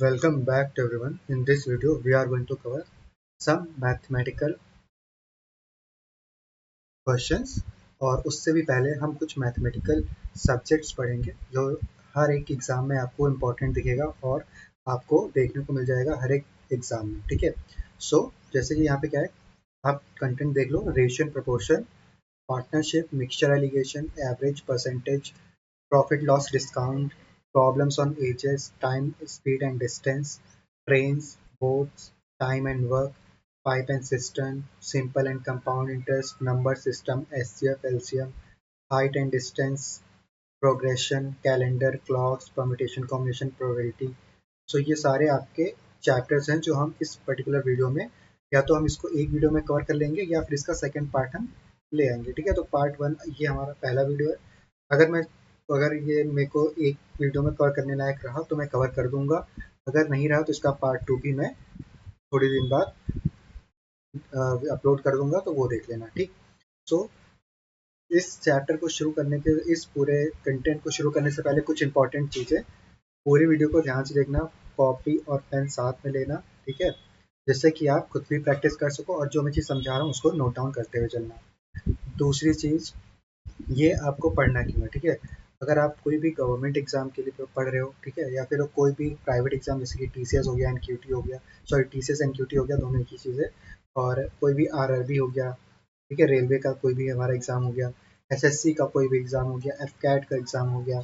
Welcome back to everyone. In this video, we are going to cover some mathematical questions और उससे भी पहले हम कुछ मैथमेटिकल सब्जेक्ट्स पढ़ेंगे जो हर एक एग्ज़ाम में आपको इम्पोर्टेंट दिखेगा और आपको देखने को मिल जाएगा हर एक एग्ज़ाम में। ठीक है, सो जैसे कि यहाँ पे क्या है, आप कंटेंट देख लो। Ratio and proportion, partnership, mixture alligation, average, percentage, profit loss discount, problems on ages, time, speed and distance, trains, boats, time and work, pipe and cistern, simple and compound interest, number system, SCF, LCM, height and distance, progression, calendar, clocks, permutation, combination, probability। सो ये सारे आपके chapters हैं जो हम इस particular video में, या तो हम इसको एक वीडियो में कवर कर लेंगे या फिर इसका सेकंड पार्ट हम ले आएंगे। ठीक है, तो पार्ट वन ये हमारा पहला वीडियो है। अगर ये मेरे को एक वीडियो में कवर करने लायक रहा तो मैं कवर कर दूंगा, अगर नहीं रहा तो इसका पार्ट टू भी मैं थोड़ी दिन बाद अपलोड कर दूंगा, तो वो देख लेना। ठीक, सो इस चैप्टर को शुरू करने के, इस पूरे कंटेंट को शुरू करने से पहले कुछ इंपॉर्टेंट चीज़ें, पूरी वीडियो को ध्यान से देखना, कॉपी और पेन साथ में लेना। ठीक है, जिससे कि आप खुद भी प्रैक्टिस कर सको और जो मैं चीज़ समझा रहा हूँ उसको नोट डाउन करते हुए चलना। दूसरी चीज़, ये आपको पढ़ना क्यों है। ठीक है, अगर आप कोई भी गवर्नमेंट एग्जाम के लिए पढ़ रहे हो, ठीक है, या फिर कोई भी प्राइवेट एग्जाम जैसे कि टीसीएस हो गया, एनक्यूटी हो गया, सॉरी टीसीएस एनक्यूटी हो गया, दोनों एक ही चीज़ है, और कोई भी आरआरबी हो गया, ठीक है, रेलवे का कोई भी हमारा एग्जाम हो गया, एसएससी का कोई भी एग्जाम हो गया, एफकैट का एग्जाम हो गया,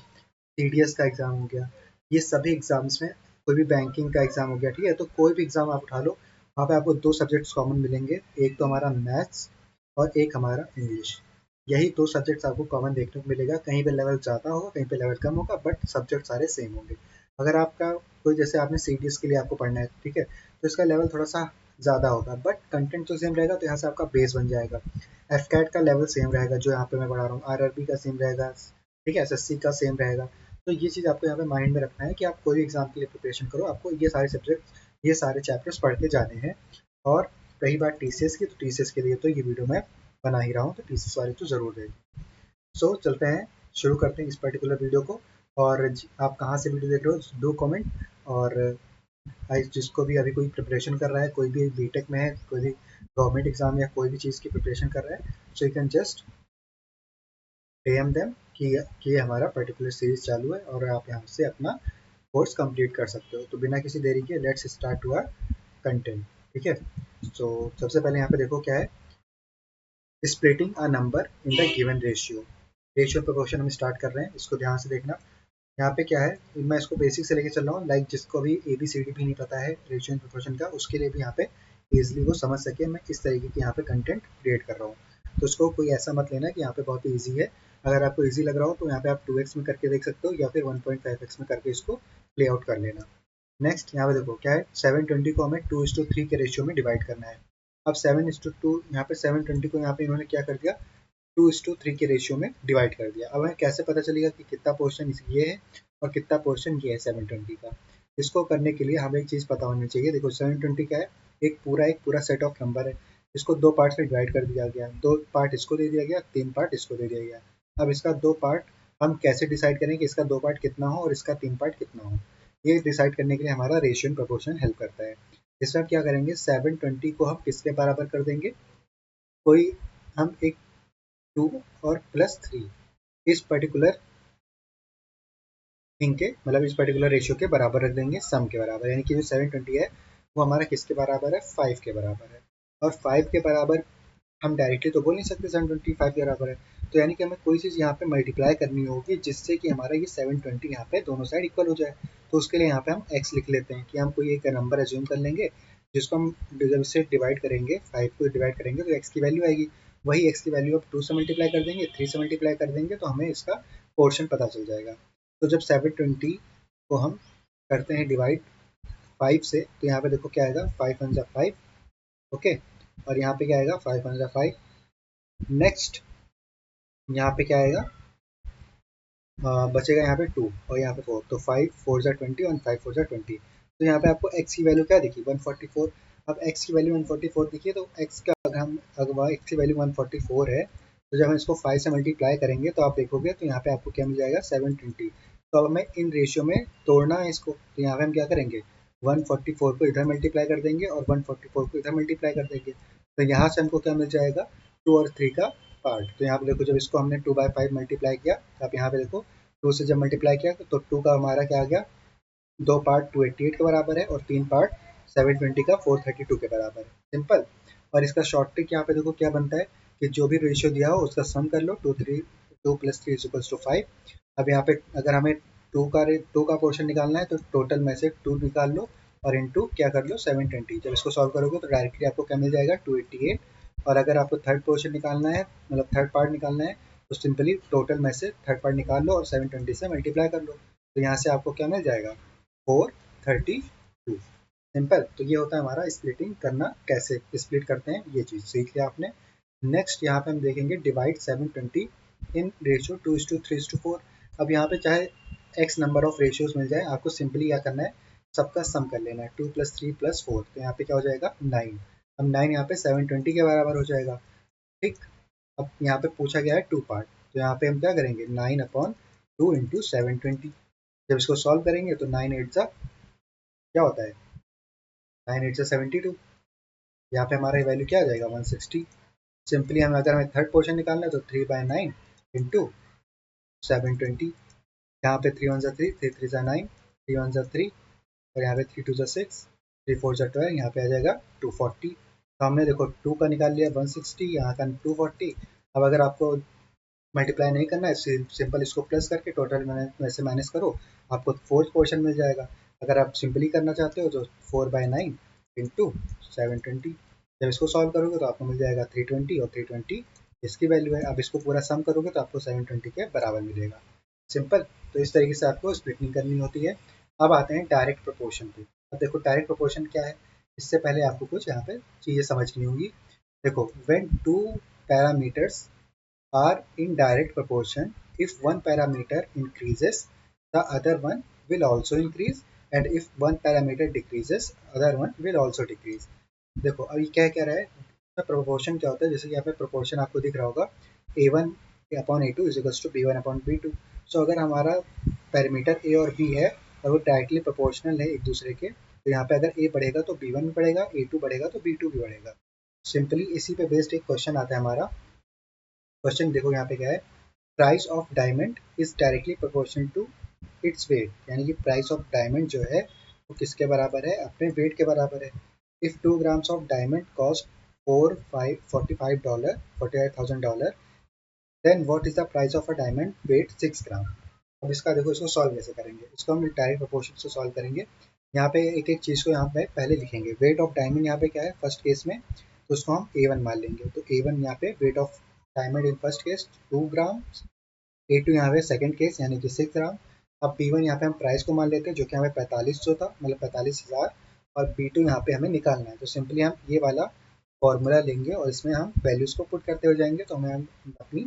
टीडीएस का एग्जाम हो गया, ये सभी एग्जाम्स में, कोई भी बैंकिंग का एग्जाम हो गया, ठीक है, तो कोई भी एग्जाम आप उठा लो, वहाँ पे आपको दो सब्जेक्ट्स कॉमन मिलेंगे, एक तो हमारा मैथ्स और एक हमारा इंग्लिश। यही दो सब्जेक्ट्स आपको कॉमन देखने को मिलेगा। कहीं पे लेवल ज़्यादा होगा, कहीं पे लेवल कम होगा, बट सब्जेक्ट सारे सेम होंगे। अगर आपका कोई, जैसे आपने सीडीएस के लिए आपको पढ़ना है, ठीक है, तो इसका लेवल थोड़ा सा ज़्यादा होगा, बट कंटेंट तो सेम रहेगा, तो यहाँ से आपका बेस बन जाएगा। एफ कैट का लेवल सेम रहेगा जो यहाँ पे मैं पढ़ा रहा हूँ, आरआरबी का सेम रहेगा, ठीक है, एसएससी का सेम रहेगा। तो ये चीज़ आपको यहाँ पे माइंड में रखना है कि आप कोई भी एग्जाम के लिए प्रिपरेशन करो, आपको ये सारे सब्जेक्ट, ये सारे चैप्टर्स पढ़ के जाने हैं। और रही बात टीसीएस की, तो टीसीएस के लिए तो ये वीडियो मैं बना ही रहा हूँ, तो टीसीएस वाले तो ज़रूर देखें। सो चलते हैं, शुरू करते हैं इस पर्टिकुलर वीडियो को। और आप कहाँ से वीडियो देख रहे हो डू कमेंट। और जिसको भी अभी कोई प्रिपरेशन कर रहा है, कोई भी बीटेक में है, कोई भी गवर्नमेंट एग्जाम या कोई भी चीज़ की प्रिपरेशन कर रहा है, so you can just DM them कि ये हमारा पर्टिकुलर सीरीज चालू है और आप यहाँ से अपना कोर्स कंप्लीट कर सकते हो। तो बिना किसी देरी के let's start to our content. ठीक है, सो सबसे पहले यहाँ पे देखो क्या है, splitting a number in the given ratio. Ratio proportion हम स्टार्ट कर रहे हैं, इसको ध्यान से देखना। यहाँ पे क्या है, मैं इसको बेसिक से लेके चल रहा हूँ, लाइक जिसको अभी ए बी सी डी भी नहीं पता है रेशियो एंड प्रोपोर्शन का, उसके लिए भी यहाँ पे ईजिली वो समझ सके, मैं इस तरीके की यहाँ पे कंटेंट क्रिएट कर रहा हूँ। तो उसको कोई ऐसा मत लेना कि यहाँ पे बहुत ईजी है। अगर आपको ईजी लग रहा हो तो यहाँ पे आप 2x में करके देख सकते हो, या फिर 1.5x में करके इसको प्ले आउट कर लेना। नेक्स्ट यहाँ पे देखो क्या है, 720 को हमें 2:3 के रेशियो में डिवाइड करना है। अब 7:2, यहाँ पे 720 को यहाँ पे इन्होंने क्या कर दिया, 2:3 के रेशियो में डिवाइड कर दिया। अब हमें कैसे पता चलेगा कि कितना पोर्शन ये है और कितना पोर्शन ये है 720 का। इसको करने के लिए हमें एक चीज़ पता होनी चाहिए। देखो 720 क्या है, एक पूरा सेट ऑफ नंबर है, इसको दो पार्ट में डिवाइड कर दिया गया, दो पार्ट इसको दे दिया गया, तीन पार्ट इसको दे दिया गया। अब इसका दो पार्ट हम कैसे डिसाइड करें कि इसका दो पार्ट कितना हो और इसका तीन पार्ट कितना हो, ये डिसाइड करने के लिए हमारा रेशियो एंड प्रोपोर्शन हेल्प करता है। इसमें क्या करेंगे, 720 को हम किसके बराबर कर देंगे, कोई हम एक 2 और +3 इस पर्टिकुलर थिंग के, मतलब इस पर्टिकुलर रेशियो के बराबर रख देंगे, सम के बराबर, यानी कि जो 720 है वो हमारा किसके बराबर है, 5 के बराबर है। और 5 के बराबर हम डायरेक्टली तो बोल नहीं सकते 725 के बराबर है, तो यानी कि हमें कोई चीज़ यहाँ पे मल्टीप्लाई करनी होगी जिससे कि हमारा ये 720 यहाँ पे दोनों साइड इक्वल हो जाए। तो उसके लिए यहाँ पे हम x लिख लेते हैं कि हम कोई एक नंबर एज्यूम कर लेंगे जिसको हम जब इससे डिवाइड करेंगे, 5 को डिवाइड करेंगे तो x की वैल्यू आएगी। वही x की वैल्यू अब 2 से मल्टीप्लाई कर देंगे, 3 से मल्टीप्लाई कर देंगे, तो हमें इसका पोर्शन पता चल जाएगा। तो जब 720 को हम करते हैं डिवाइड 5 से, तो यहाँ पे देखो क्या आएगा, 5 वन जा 5, ओके, और यहाँ पे क्या आएगा, 5 वन जा 5। नेक्स्ट यहाँ पे क्या आएगा, बचेगा यहाँ पे 2 और यहाँ पे 4, तो 5 4 जा 20 और 5 4 जा 20। तो यहाँ पे आपको x की वैल्यू क्या दिखी, 144। अब x की वैल्यू 144 दिखी है, तो x का अगर x की वैल्यू 144 है, तो जब हम इसको 5 से मल्टीप्लाई करेंगे तो आप देखोगे तो यहाँ पे आपको क्या मिल जाएगा, 720। तो अब हमें इन रेशियो में तोड़ना है इसको, तो यहाँ पे हम क्या करेंगे, 144 को इधर मल्टीप्लाई कर देंगे और 144 को इधर मल्टीप्लाई कर देंगे, तो यहाँ से हमको क्या मिल जाएगा, 2 और 3 का पार्ट। तो यहाँ पे देखो जब इसको हमने 2/5 मल्टीप्लाई किया, तो आप यहाँ पे देखो 2 से जब मल्टीप्लाई किया तो 2 का हमारा क्या आ गया, 2 पार्ट 288 के बराबर है और 3 पार्ट 720 का 432 के बराबर है। सिंपल। और इसका शॉर्ट ट्रिक यहाँ पे देखो क्या बनता है कि जो भी रेशियो दिया हो उसका सम कर लो, 2 + 3 = 5। अब यहाँ पे अगर हमें 2 का पोर्शन निकालना है तो टोटल में से 2 निकाल लो और इनटू क्या कर लो 720। जब इसको सॉल्व करोगे तो डायरेक्टली आपको क्या मिल जाएगा, 288। और अगर आपको थर्ड पोर्शन निकालना है, मतलब थर्ड पार्ट निकालना है, तो सिंपली टोटल में से थर्ड पार्ट निकाल लो और 720 से मल्टीप्लाई कर लो, तो यहाँ से आपको क्या मिल जाएगा, 432। सिंपल। तो ये होता है हमारा स्प्लिटिंग करना, कैसे स्प्लिट करते हैं ये चीज़ सीख लिया आपने। नेक्स्ट यहाँ पे हम देखेंगे डिवाइड 720 इन रेशियो 2:3:4। अब यहाँ पे चाहे एक्स नंबर ऑफ रेशियोज मिल जाए, आपको सिंपली क्या करना है, सबका सम कर लेना है, 2 + 3 + 4, तो यहाँ पे क्या हो जाएगा 9। अब 9 यहाँ पे 720 के बराबर हो जाएगा। ठीक। अब यहाँ पे पूछा गया है 2 पार्ट, तो यहाँ पे हम क्या करेंगे, 9/2 × 720। जब इसको सॉल्व करेंगे तो 9 8 जा क्या होता है, 9 8 जा 72। यहाँ पे हमारा वैल्यू क्या आ जाएगा, 160। सिंपली अगर हमें थर्ड पोर्शन निकालना है तो 3/9 × 720। यहाँ पे 3 1 जा 3, 3 3 जा 9, 3 1 जा 3 और यहाँ पे 3 2 जा 6, 3 4 जा 12, यहाँ पे आ जाएगा 240। तो हमने देखो 2 का निकाल लिया 160, यहाँ का 240। अब अगर आपको मल्टीप्लाई नहीं करना है, सिंपल इसको प्लस करके टोटल में से माइनस करो, आपको फोर्थ पोर्शन मिल जाएगा। अगर आप सिंपली करना चाहते हो तो 4/9 × 720। जब इसको सॉल्व करोगे तो आपको मिल जाएगा 320 और 320 इसकी वैल्यू है। अब इसको पूरा सम करोगे तो आपको 720 के बराबर मिलेगा। सिंपल। तो इस तरीके से आपको स्प्लिटिंग करनी होती है। अब आते हैं डायरेक्ट प्रोपोर्शन पे। अब देखो डायरेक्ट प्रोपोर्शन क्या है, इससे पहले आपको कुछ यहाँ पे चीज़ें समझनी होंगी। देखो when two parameters are in direct proportion, if one parameter increases, the other one will also increase, and if one parameter decreases, other one will also decrease। देखो अभी क्या कह रहा है, प्रोपोर्शन क्या होता है, जैसे कि यहाँ पे प्रोपोर्शन आपको दिख रहा होगा, A1/A2 = B1/B2। सो अगर हमारा पैरामीटर ए और बी है और वो डायरेक्टली प्रोपोर्शनल है एक दूसरे के, तो यहाँ पे अगर ए बढ़ेगा तो बी वन भी बढ़ेगा, ए टू बढ़ेगा तो बी टू भी बढ़ेगा। सिंपली इसी पे बेस्ड एक क्वेश्चन आता है हमारा। क्वेश्चन देखो यहाँ पे क्या है, price of diamond is directly proportional to its weight, यानी कि प्राइस ऑफ डायमंड जो है वो किसके बराबर है, अपने वेट के बराबर है। If 2 grams of diamond cost $45,000, then what is the price of a diamond weight 6 gram. अब इसका देखो, इसको सॉल्व कैसे करेंगे, इसको हम डायरेक्ट प्रोपोर्शन से सॉल्व करेंगे। यहाँ पे एक एक चीज़ को यहाँ पे पहले लिखेंगे। वेट ऑफ डायमंड यहाँ पे क्या है फर्स्ट केस में, तो उसको हम A1 मान लेंगे। तो A1 यहाँ पे weight of diamond in first case 2 gram, A2 यहाँ पे सेकंड केस यानी कि 6 ग्राम। अब B1 यहाँ पे हम प्राइस को मान लेते हैं जो कि हमें 4500 था, मतलब 45,000, और B2 यहाँ पे हमें निकालना है। तो सिंपली हम ये वाला फॉर्मूला लेंगे और इसमें हम वैल्यूज को पुट करते हो जाएंगे, तो हमें अपनी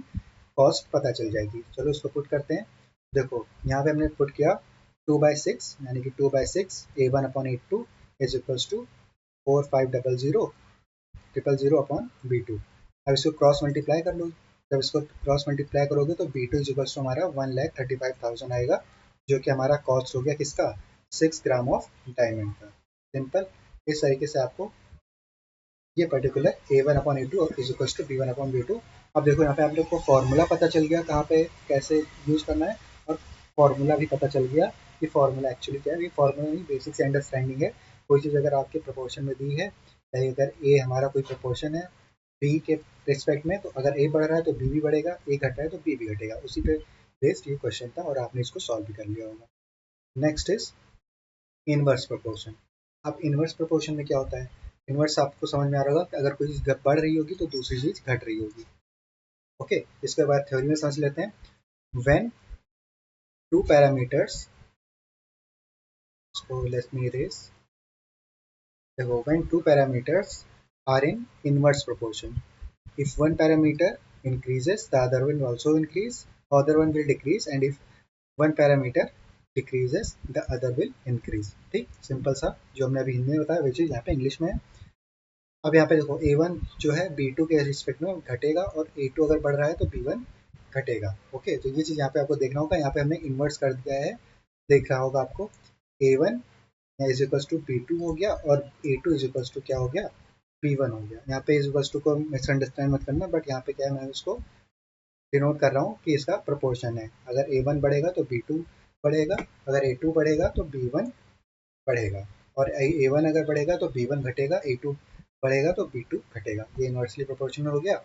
कॉस्ट पता चल जाएगी। चलो इसको पुट करते हैं। देखो यहाँ पे हमने पुट किया 2/6, यानी कि 2/6 A1/A2 is equals to 4500/B2। अब इसको क्रॉस मल्टीप्लाई कर लो। जब इसको क्रॉस मल्टीप्लाई करोगे तो B2 इज इक्वल्स टू हमारा 1,35,000 आएगा, जो कि हमारा कॉस्ट हो गया किसका, 6 ग्राम ऑफ डायमंड का। सिंपल। इस तरीके से आपको ये पर्टिकुलर A1/A2 और इज इक्वल्स टू B1/B2। अब देखो यहाँ पे आप लोग को फॉर्मूला पता चल गया कहाँ पे कैसे यूज करना है, और फॉर्मूला भी पता चल गया कि फॉर्मूला एक्चुअली क्या है। ये फॉर्मूला नहीं, बेसिक से अंडरस्टैंडिंग है। कोई चीज़ अगर आपके प्रोपोर्शन में दी है, चाहे अगर ए हमारा कोई प्रोपोर्शन है बी के रिस्पेक्ट में, तो अगर ए बढ़ रहा है तो बी भी बढ़ेगा, ए घट रहा है तो बी भी घटेगा। उसी पे बेस्ड ये क्वेश्चन था और आपने इसको सॉल्व भी कर लिया होगा। Next is inverse proportion. अब इनवर्स प्रोपोर्शन में क्या होता है, इनवर्स आपको समझ में आ रहा होगा कि अगर कोई चीज़ बढ़ रही होगी तो दूसरी चीज़ घट रही होगी। ओके, इसके बाद थ्योरी में समझ लेते हैं। When two parameters, so let me erase, देखो when two parameters are in inverse proportion, if one parameter increases the other one will also increase, other one will decrease, and if one parameter decreases the other will increase। ठीक, simple सा जो हमने अभी हिंदी में बताया वही चीज़ यहाँ पे इंग्लिश में है। अब यहाँ पे देखो A1 जो है B2 के रिस्पेक्ट में घटेगा और A2 अगर बढ़ रहा है तो B1 घटेगा। ओके, तो ये चीज़ यहाँ पे आपको देखना होगा। यहाँ पे हमने इन्वर्स कर दिया है, देख रहा होगा आपको A1 यहाँ इज इक्वल्स टू B2 हो गया और A2 इज इक्वल्स टू क्या हो गया, B1 हो गया। यहाँ पे इज इक्वल्स टू को मिसअंडरस्टैंड मत करना, बट यहाँ पे क्या है, मैं उसको डिनोट कर रहा हूँ कि इसका प्रोपोर्शन है। अगर A1 बढ़ेगा तो B2 बढ़ेगा, अगर A2 बढ़ेगा तो B1 बढ़ेगा, और A1 अगर बढ़ेगा तो B1 घटेगा, A2 बढ़ेगा तो B2 घटेगा। ये इनवर्सली प्रोपोर्शनल हो गया।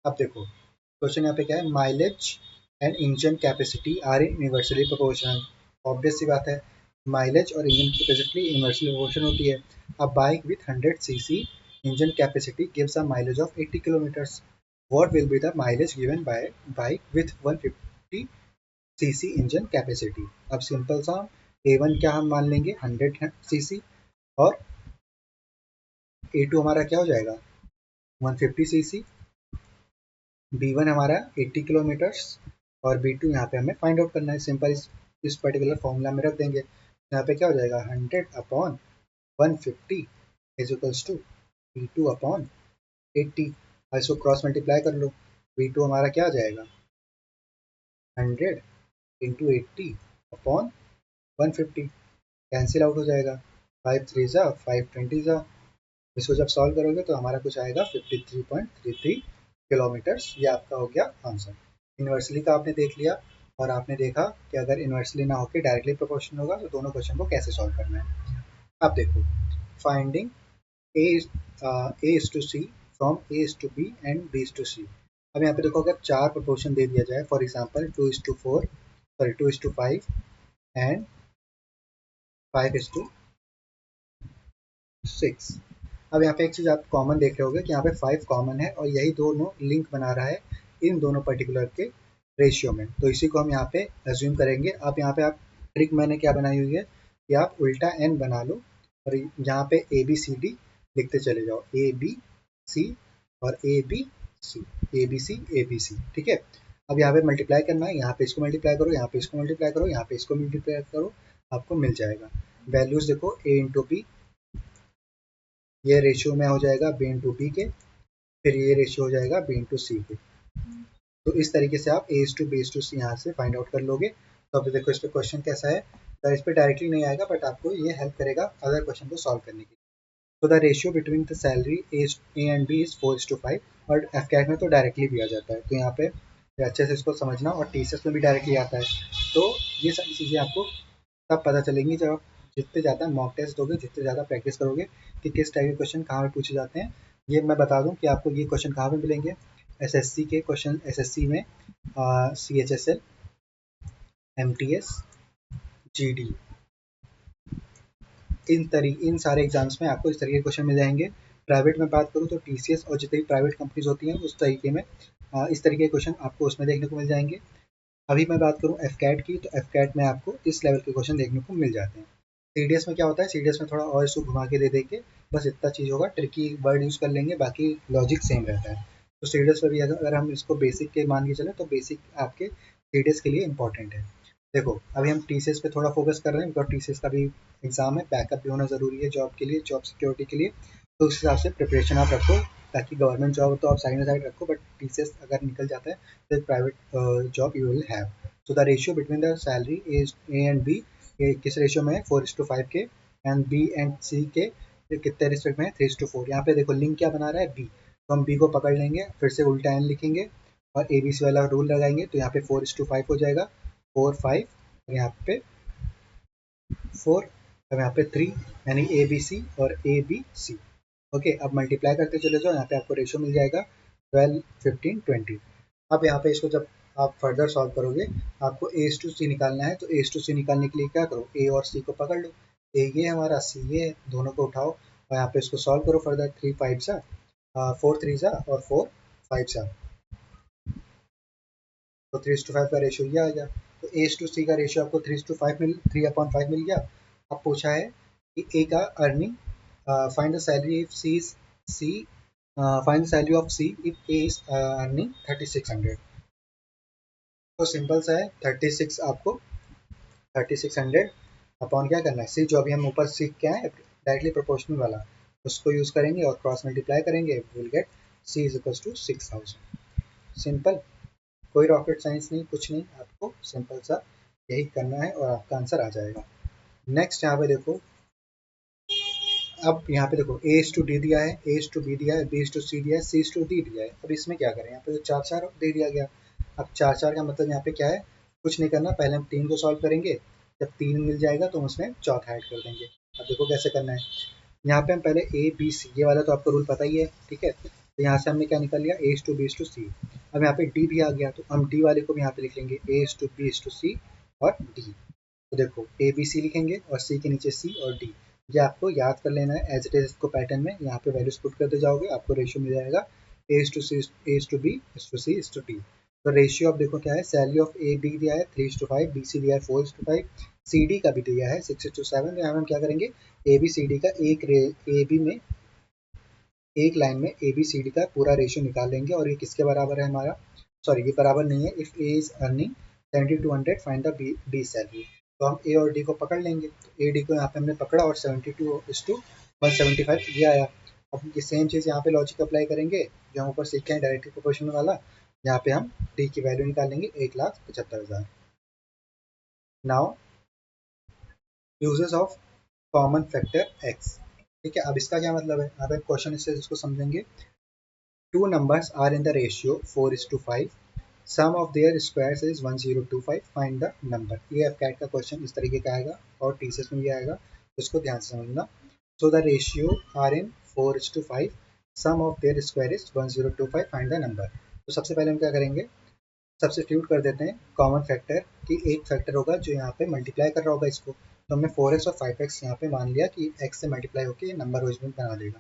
अब देखो क्वेश्चन यहाँ पे क्या है, mileage and engine capacity are inversely proportional. Obvious सी बात है, माइलेज और इंजन कैपेसिटी इनवर्सली प्रोपोर्शनल होती है। अब bike with 100 CC engine capacity gives a mileage of 80 kilometres. what will be the mileage given by bike with 150 CC engine capacity. अब simple सा A1 क्या हम मान लेंगे 100 सीसी, और A2 हमारा क्या हो जाएगा 150 सीसी, B1 हमारा 80 किलोमीटर्स, और B2 यहाँ पे हमें फाइंड आउट करना है। सिंपल इस पर्टिकुलर फॉर्मूला में रख देंगे। यहाँ पे क्या हो जाएगा 100 upon 150 is equals to B2 upon 80। इसको क्रॉस मल्टीप्लाई कर लो, B2 हमारा क्या आ जाएगा 100 इंटू 80 अपॉन 150, कैंसिल आउट हो जाएगा, 5 3 जा 5 20 जा। इसको जब सॉल्व करोगे तो हमारा कुछ आएगा 53.33 किलोमीटर्स। ये आपका हो गया आंसर। इन्वर्सली का आपने देख लिया, और आपने देखा कि अगर इन्वर्सली ना होकर डायरेक्टली प्रोपोर्शनल होगा तो दोनों क्वेश्चन को कैसे सॉल्व करना है। अब देखो finding A is to C from A is to B and B is to C. अब यहाँ पे देखो अगर चार प्रोपोर्शन दे दिया जाए, फॉर एग्जाम्पल 2:4, सॉरी 2:5 एंड 5:6। अब यहाँ पे एक चीज आप कॉमन देख रहे होगे कि यहाँ पे 5 कॉमन है, और यही दोनों लिंक बना रहा है इन दोनों पर्टिकुलर के रेशियो में। तो इसी को हम यहाँ पे एज्यूम करेंगे। अब यहाँ पे आप ट्रिक मैंने क्या बनाई हुई है कि आप उल्टा n बना लो, और यहाँ पे ABCD लिखते चले जाओ, ABC और ABC, ABC ABC, ठीक है। अब यहाँ पे मल्टीप्लाई करना है, यहाँ पे इसको मल्टीप्लाई करो, यहाँ पे इसको मल्टीप्लाई करो, यहाँ पे इसको मल्टीप्लाई करो, आपको मिल जाएगा। वैल्यूज देखो A इंटू बी, ये रेशियो में हो जाएगा B इंटू बी के, फिर ये रेशियो हो जाएगा B इंटू सी के। तो इस तरीके से आप A to B to C यहाँ से फाइंड आउट कर लोगे। तो अभी देखो इस पर क्वेश्चन कैसा है, तो इस पर डायरेक्टली नहीं आएगा, बट आपको ये हेल्प करेगा अदर क्वेश्चन को सॉल्व करने के लिए। तो the ratio between the salary A and B is 4:5, और एफकैट में तो डायरेक्टली भी आ जाता है। तो यहाँ पे अच्छे से इसको समझना, और TCS में भी डायरेक्टली आता है। तो ये सारी चीज़ें आपको तब पता चलेंगी जब आप जितने ज़्यादा मॉक टेस्ट दोगे, जितने ज़्यादा प्रैक्टिस करोगे कि किस टाइप के क्वेश्चन कहाँ पे पूछे जाते हैं। ये मैं बता दूं कि आपको ये क्वेश्चन कहाँ पे मिलेंगे, एसएससी के क्वेश्चन, एसएससी में CHSL, MTS, GD, इन सारे एग्जाम्स में आपको इस तरीके के क्वेश्चन मिल जाएंगे। प्राइवेट में बात करूँ तो TCS और जितनी प्राइवेट कंपनीज होती हैं उस तरीके में इस तरीके के क्वेश्चन आपको उसमें देखने को मिल जाएंगे। अभी मैं बात करूँ एफकैट की, तो एफकैट में आपको इस लेवल के क्वेश्चन देखने को मिल जाते हैं। सीडीएस में क्या होता है, सीडीएस में थोड़ा और इसको घुमा के दे देंगे, बस इतना चीज़ होगा, ट्रिकी वर्ड यूज़ कर लेंगे, बाकी लॉजिक सेम रहता है। तो सीडीएस में भी अगर हम इसको बेसिक के मान के चलें तो बेसिक आपके सीडीएस के लिए इंपॉर्टेंट है। देखो अभी हम टीसीएस पे थोड़ा फोकस कर रहे हैं, बिकॉज टीसीएस का भी एग्जाम है, बैकअप भी होना ज़रूरी है जॉब के लिए, जॉब सिक्योरिटी के लिए। तो उस हिसाब से प्रिपरेशन आप रखो, ताकि गवर्नमेंट जॉब तो आप साइड में साइड रखो, बट टीसीएस अगर निकल जाता है तो private job you will have. So the ratio between the salary is a and b, ये किस रेशियो में है 4:5 के, एंड बी एंड सी के ये कितने रिस्पेक्ट में है 3:4। यहाँ पे देखो लिंक क्या बना रहा है बी, तो हम बी को पकड़ लेंगे, फिर से उल्टा एन लिखेंगे और ABC वाला रूल लगाएंगे, तो यहाँ पे 4:5 हो जाएगा, 4 5, और यहाँ पे 4, और यहाँ पे 3, यानी ABC और ABC। ओके, अब मल्टीप्लाई करते चले जाओ, यहाँ पे आपको रेशियो मिल जाएगा 12 15 20। अब यहाँ पे इसको जब आप फर्दर सॉल्व करोगे, आपको A टू C निकालना है, तो A टू C निकालने के लिए क्या करो, A और C को पकड़ लो, A ये हमारा, C ये है, दोनों को उठाओ और यहाँ पे इसको सॉल्व करो फर्दर, 3 5 सा 4 3 सा और 4 5 सा, तो 3:5 का रेशियो ये आ गया। तो A टू C का रेशियो आपको 3:5 मिल गया। अब पूछा है कि A का earning, find the salary if C find the salary of C if A is earning 3600। तो सिंपल सा है, 36 आपको 3600 अपॉन क्या करना है, सी जो अभी हम ऊपर सीख के आए डायरेक्टली प्रोपोर्शनल वाला, उसको यूज करेंगे और क्रॉस मल्टीप्लाई करेंगे, will get C is equal to 6000। Simple, कोई रॉकेट साइंस नहीं, कुछ नहीं, आपको सिंपल सा यही करना है और आपका आंसर आ जाएगा। नेक्स्ट यहाँ पे देखो अब यहाँ पे देखो ए टू डी दिया है, ए टू बी दिया है, बी टू सी दिया है, सी टू डी दिया है। अब इसमें क्या करें, यहाँ पे तो चार चार दे दिया गया। अब चार चार का मतलब यहाँ पे क्या है, कुछ नहीं करना, पहले हम तीन को सॉल्व करेंगे, जब तीन मिल जाएगा तो हम उसमें चौथा ऐड कर देंगे। अब देखो कैसे करना है, यहाँ पे हम पहले ए बी सी, ये वाला तो आपको रूल पता ही है, ठीक है। तो यहाँ से हमने क्या निकाल लिया, ए टू बी टू सी। अब यहाँ पे डी भी आ गया, तो हम डी वाले को भी यहाँ पे लिख लेंगे, ए टू बी टू सी और डी। तो देखो ए बी सी लिखेंगे और सी के नीचे सी और डी। ये आपको याद कर लेना है एज इट इज, इसको पैटर्न में यहाँ पे वैल्यूज पुट करते जाओगे, आपको रेशियो मिल जाएगा A to C, A to B to C to D. तो रेशियो अब देखो क्या है, सैलरी ऑफ ए बी दिया है 3:5, बी सी दिया है 4:5, सी डी का भी दिया है 6:7। तो यहाँ हम क्या करेंगे, ए बी सी डी का ए बी में एक लाइन में ए बी सी डी का पूरा रेशियो निकाल लेंगे, और ये किसके बराबर है हमारा, सॉरी ये बराबर नहीं है, if A is earning 7200 find the D salary. तो हम ए और डी को पकड़ लेंगे, तो ए डी को यहाँ पे हमने पकड़ा और 72:175 ये आया। अब ये सेम चीज़ यहाँ पे लॉजिक अप्लाई करेंगे जो हम ऊपर सीखे हैं डायरेक्टली प्रोपोर्शनल वाला। यहाँ पे हम डी की वैल्यू निकालेंगे 1,75,000। Now uses of common factor x, ठीक है। अब इसका क्या मतलब है, अब एक क्वेश्चन इससे इसको समझेंगे। Two numbers are in the ratio 4:5. Sum of their squares is 1025. Find the number. ये कैट का क्वेश्चन इस तरीके का आएगा और टीसीएस में भी आएगा, तो इसको ध्यान से समझना। So the ratio are in 4:5. Sum of their square is 1025. Find the number. तो सबसे पहले हम क्या करेंगे, सब्स्टिट्यूट कर देते हैं कॉमन फैक्टर कि एक फैक्टर होगा जो यहाँ पे मल्टीप्लाई कर रहा होगा इसको। तो हमने 4x और 5x यहाँ पे मान लिया कि x से मल्टीप्लाई होकर ये नंबर ओरिजिनल बना देगा।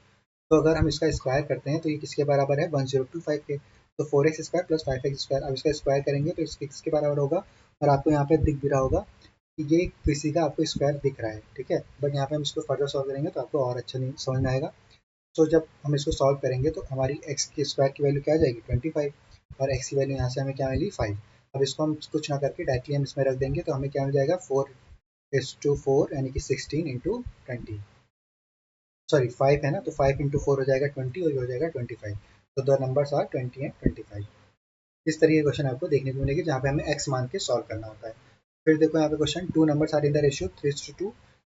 तो अगर हम इसका स्क्वायर करते हैं तो ये किसके बराबर है, 1025 के। तो 4x square plus 5x square, अब इसका स्क्वायर करेंगे तो इसके किसके बराबर होगा, और आपको यहाँ पे दिख भी रहा होगा कि ये किसी का आपको स्क्वायर दिख रहा है, ठीक है। बट यहाँ पे हम इसको फर्दर सॉल्व करेंगे तो आपको और अच्छा नहीं समझ में आएगा। तो जब हम इसको सॉल्व करेंगे तो हमारी एक्स की स्क्वायर की वैल्यू क्या आ जाएगी 25, और एक्स की वैल्यू यहाँ से हमें क्या मिली 5। अब इसको हम कुछ ना करके डायरेक्टली हम इसमें रख देंगे तो हमें क्या मिल जाएगा 4:4 यानी कि 16 × 20, सॉरी 5 है ना, तो 5 × 4 हो जाएगा 20 और ये हो जाएगा 25। तो द नंबर्स आर 20 एंड 25। इस तरीके के क्वेश्चन आपको देखने को मिलेगी जहाँ पे हमें एक्स मान के सॉल्व करना होता है। फिर देखो यहाँ पे question, two numbers are in the ratio 3:2,